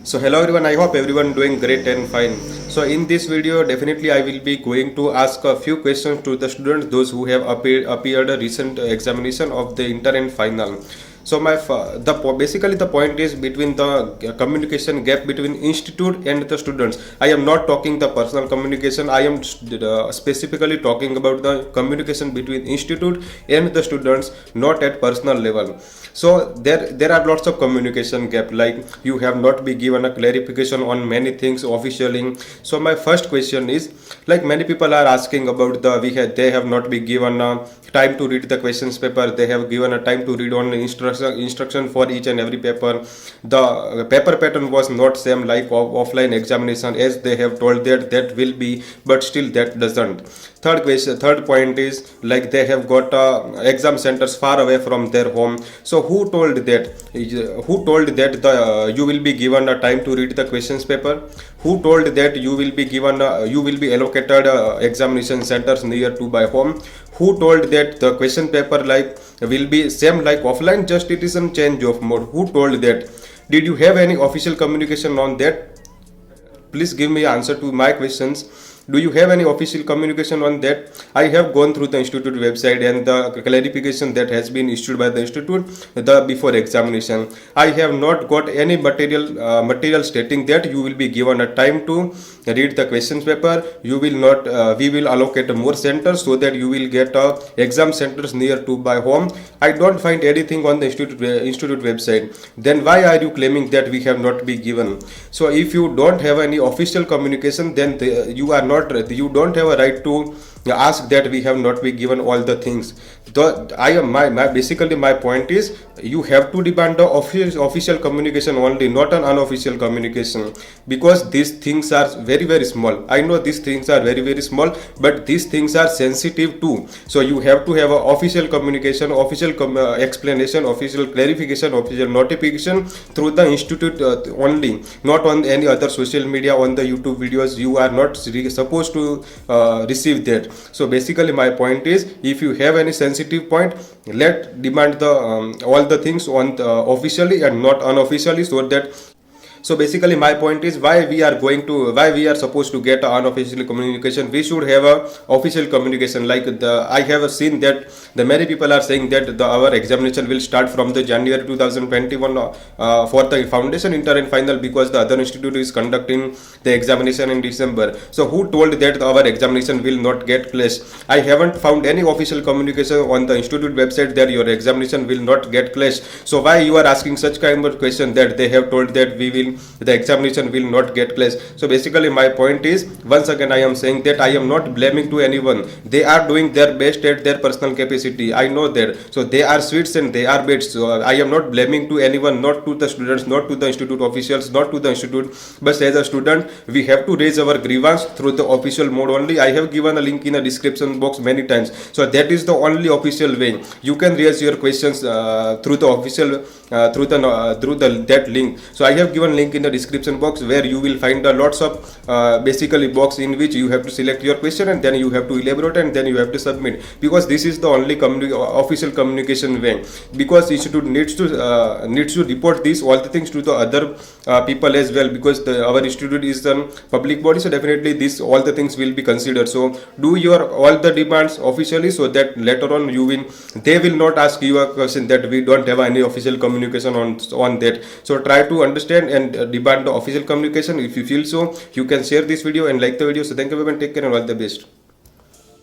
So hello everyone, I hope everyone doing great and fine. So in this video definitely I will be going to ask a few questions to the students, those who have appeared a recent examination of the inter and final. So basically the point is between the communication gap between institute and the students. I am not talking the personal communication. I am specifically talking about the communication between institute and the students, not at personal level. So there are lots of communication gap, like you have not been given a clarification on many things officially. So my first question is, like many people are asking about they have not been given time to read the questions paper. They have given a time to read on instruction for each and every paper. The paper pattern was not same like offline examination, as they have told that will be, but still that doesn't. Third point is, like they have got exam centers far away from their home. So who told that? You will be given a time to read the questions paper? Who told that you will be allocated examination centers near to by home? Who told that the question paper like will be same like offline, just it is a change of mode? Who told that? Did you have any official communication on that? Please give me answer to my questions. Do you have any official communication on that? I have gone through the institute website and the clarification that has been issued by the institute the before examination. I have not got any material stating that you will be given a time to read the questions paper. You will not. We will allocate more centers so that you will get exam centers near to by home. I don't find anything on the institute website. Then why are you claiming that we have not been given? So if you don't have any official communication, then you don't have a right to ask that we have not been given all the things. Basically my point is, you have to demand the official communication only, not an unofficial communication, because these things are very small. I know these things are very small, but these things are sensitive too. So you have to have a official communication, explanation, official clarification, official notification through the institute only, not on any other social media, on the YouTube videos. You are not supposed to receive that. So basically my point is, if you have any sensitive point, let demand the all the things on officially and not unofficially, so that. So basically my point is, why we are supposed to get unofficial communication. We should have a official communication. Like I have seen that the many people are saying that our examination will start from the January 2021 for the foundation, inter and final, because the other institute is conducting the examination in December. So who told that our examination will not get clashed? I haven't found any official communication on the institute website that your examination will not get clashed. So why you are asking such kind of question that they have told that the examination will not get clashed? So basically my point is, once again I am saying that I am not blaming to anyone. They are doing their best at their personal capacity. I know that. So they are sweets and they are beds. So I am not blaming to anyone, not to the students, not to the institute officials, not to the institute. But as a student, we have to raise our grievance through the official mode only. I have given a link in the description box many times. So that is the only official way you can raise your questions through the official through that link. So I have given link in the description box, where you will find a lots of basically box in which you have to select your question, and then you have to elaborate, and then you have to submit, because this is the only official communication way. Because institute needs to report this all the things to the other people as well, because our institute is a public body. So definitely all the things will be considered. So do your all the demands officially, so that later on they will not ask you a question that we don't have any official communication on that. So try to understand and demand the official communication. If you feel so, you can share this video and like the video. So thank you everyone, take care and all the best.